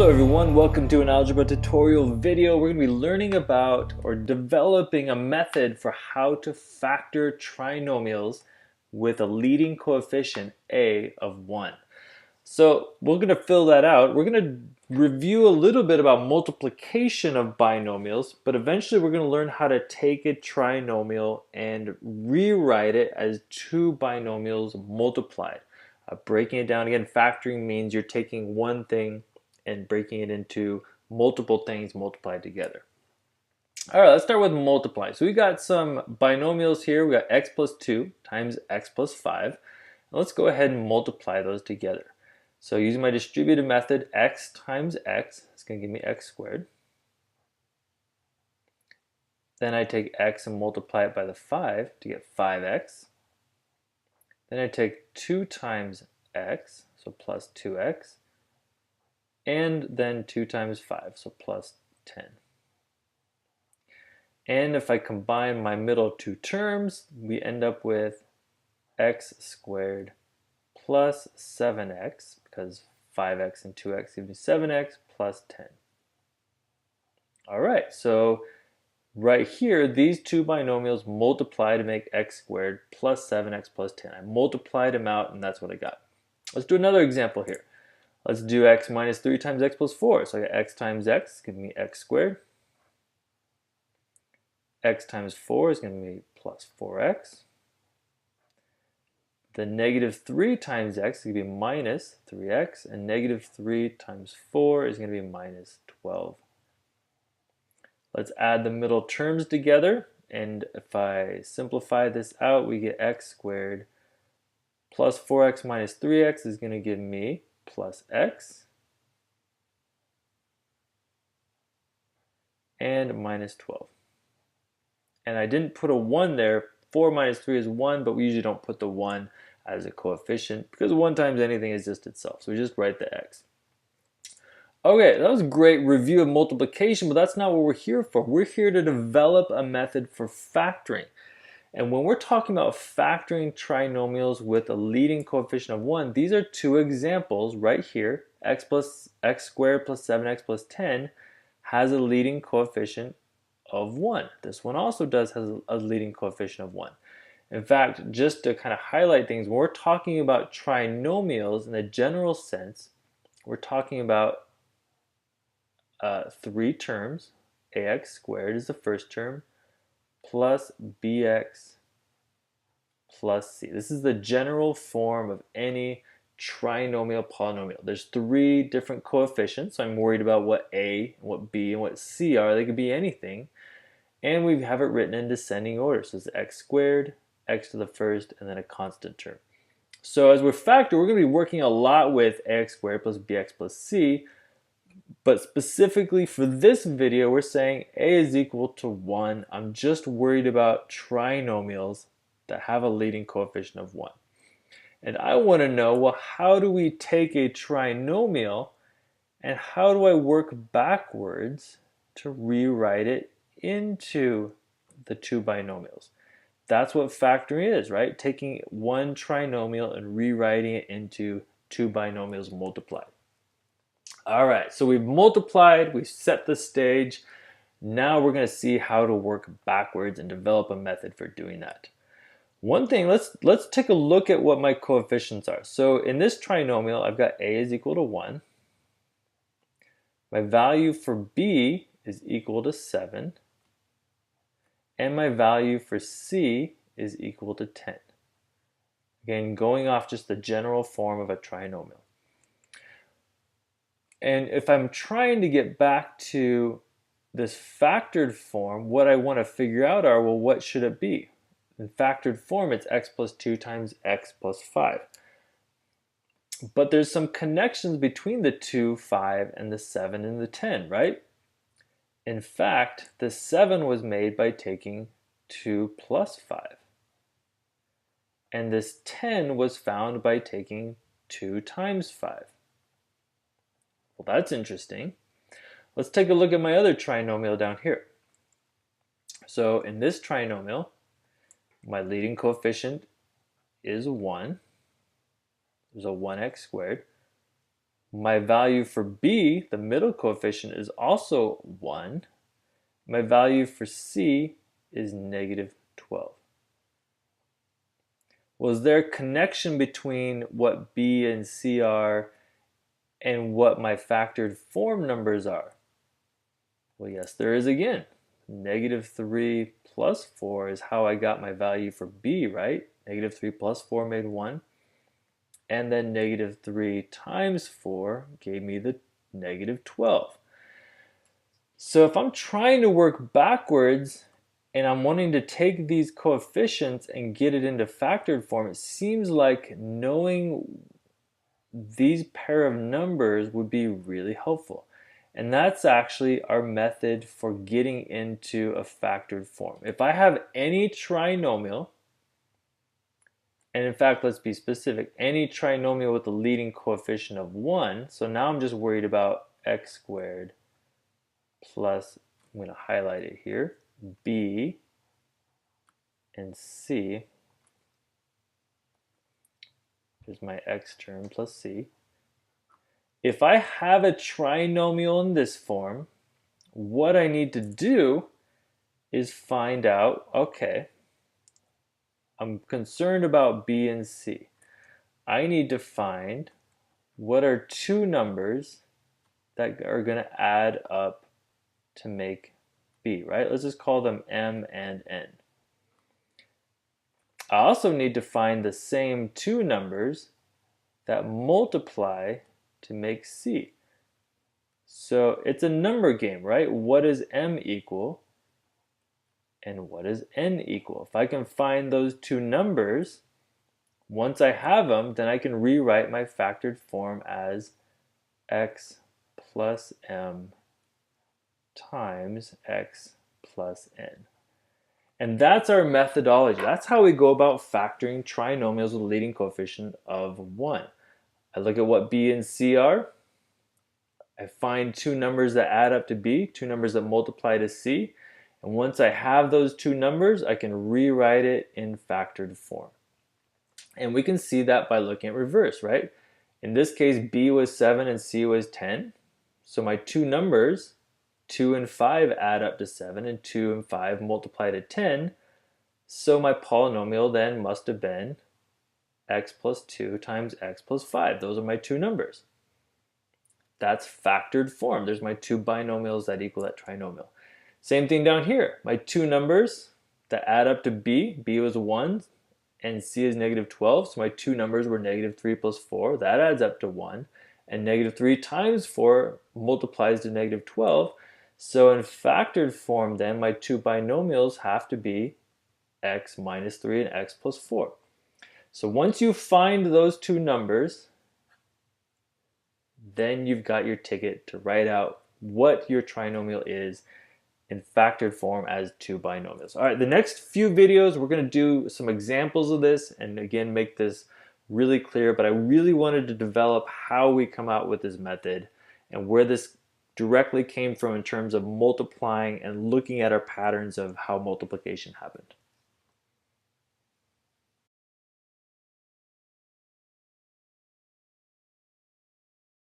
Hello everyone, welcome to an algebra tutorial video. We're going to be learning about or developing a method for how to factor trinomials with a leading coefficient a of 1. So we're going to fill that out. We're going to review a little bit about multiplication of binomials, but eventually we're going to learn how to take a trinomial and rewrite it as two binomials multiplied. Breaking it down again, factoring means you're taking one thing and breaking it into multiple things multiplied together. All right, let's start with multiply. So we got some binomials here. We got x plus 2 times x plus 5. Let's go ahead and multiply those together. So using my distributive method, x times x is going to give me x squared. Then I take x and multiply it by the 5 to get 5x. Then I take 2 times x, so plus 2x. And then 2 times 5, so plus 10. And if I combine my middle two terms, we end up with x squared plus 7x, because 5x and 2x give me 7x plus 10. All right, so right here, these two binomials multiply to make x squared plus 7x plus 10. I multiplied them out, and that's what I got. Let's do another example here. Let's do x minus 3 times x plus 4. So I got x times x, giving me x squared. X times 4 is going to be plus 4x. The negative 3 times x is going to be minus 3x. And negative 3 times 4 is going to be minus 12. Let's add the middle terms together. And if I simplify this out, we get x squared plus 4x minus 3x is going to give me plus x and minus 12. And I didn't put a 1 there. 4 minus 3 is 1, but we usually don't put the 1 as a coefficient because 1 times anything is just itself. So we just write the x. Okay, that was a great review of multiplication, but that's not what we're here for. We're here to develop a method for factoring. And when we're talking about factoring trinomials with a leading coefficient of 1, these are two examples right here. X squared plus 7x plus 10 has a leading coefficient of 1. This one also does have a leading coefficient of 1. In fact, just to kind of highlight things, when we're talking about trinomials in a general sense, we're talking about three terms. Ax squared is the first term, plus bx plus c. This is the general form of any trinomial polynomial. There's three different coefficients, so I'm worried about what a, what b, and what c are. They could be anything. And we have it written in descending order. So it's x squared, x to the first, and then a constant term. So as we're factoring, we're going to be working a lot with ax squared plus bx plus c. But specifically for this video, we're saying a is equal to 1. I'm just worried about trinomials that have a leading coefficient of 1. And I want to know, well, how do we take a trinomial and how do I work backwards to rewrite it into the two binomials? That's what factoring is, right? Taking one trinomial and rewriting it into two binomials multiplied. All right, so we've multiplied, we've set the stage. Now we're going to see how to work backwards and develop a method for doing that. One thing, let's take a look at what my coefficients are. So in this trinomial, I've got a is equal to 1. My value for b is equal to 7. And my value for c is equal to 10. Again, going off just the general form of a trinomial. And if I'm trying to get back to this factored form, what I want to figure out are, well, what should it be? In factored form, it's x plus 2 times x plus 5. But there's some connections between the 2, 5, and the 7 and the 10, right? In fact, the 7 was made by taking 2 plus 5. And this 10 was found by taking 2 times 5. Well, that's interesting. Let's take a look at my other trinomial down here. So in this trinomial, my leading coefficient is 1. There's a 1x squared. My value for b, the middle coefficient, is also 1. My value for c is negative 12. Well, is there a connection between what b and c are and what my factored form numbers are? Well, yes, there is again. Negative 3 plus 4 is how I got my value for b, right? Negative 3 plus 4 made 1. And then negative 3 times 4 gave me the negative 12. So if I'm trying to work backwards and I'm wanting to take these coefficients and get it into factored form, it seems like knowing these pair of numbers would be really helpful. And that's actually our method for getting into a factored form. If I have any trinomial, and in fact, let's be specific, any trinomial with a leading coefficient of 1, so now I'm just worried about x squared plus, I'm going to highlight it here, b and c, here's my x term plus c. If I have a trinomial in this form, what I need to do is find out, okay, I'm concerned about b and c. I need to find what are two numbers that are going to add up to make b, right? Let's just call them m and n. I also need to find the same two numbers that multiply to make c. So it's a number game, right? What does m equal? And what does n equal? If I can find those two numbers, once I have them, then I can rewrite my factored form as x plus m times x plus n. And that's our methodology. That's how we go about factoring trinomials with a leading coefficient of 1. I look at what b and c are. I find two numbers that add up to b, two numbers that multiply to c. And once I have those two numbers, I can rewrite it in factored form. And we can see that by looking at reverse, right? In this case, b was 7 and c was 10. So my two numbers, 2 and 5, add up to 7, and 2 and 5 multiply to 10. So my polynomial then must have been x plus 2 times x plus 5. Those are my two numbers. That's factored form. There's my two binomials that equal that trinomial. Same thing down here. My two numbers that add up to b was 1 and c is negative 12. So my two numbers were negative 3 plus 4. That adds up to 1. And negative 3 times 4 multiplies to negative 12. So in factored form then, my two binomials have to be x minus 3 and x plus 4. So once you find those two numbers, then you've got your ticket to write out what your trinomial is in factored form as two binomials. All right, the next few videos, we're going to do some examples of this and again make this really clear, but I really wanted to develop how we come out with this method and where this directly came from in terms of multiplying and looking at our patterns of how multiplication happened.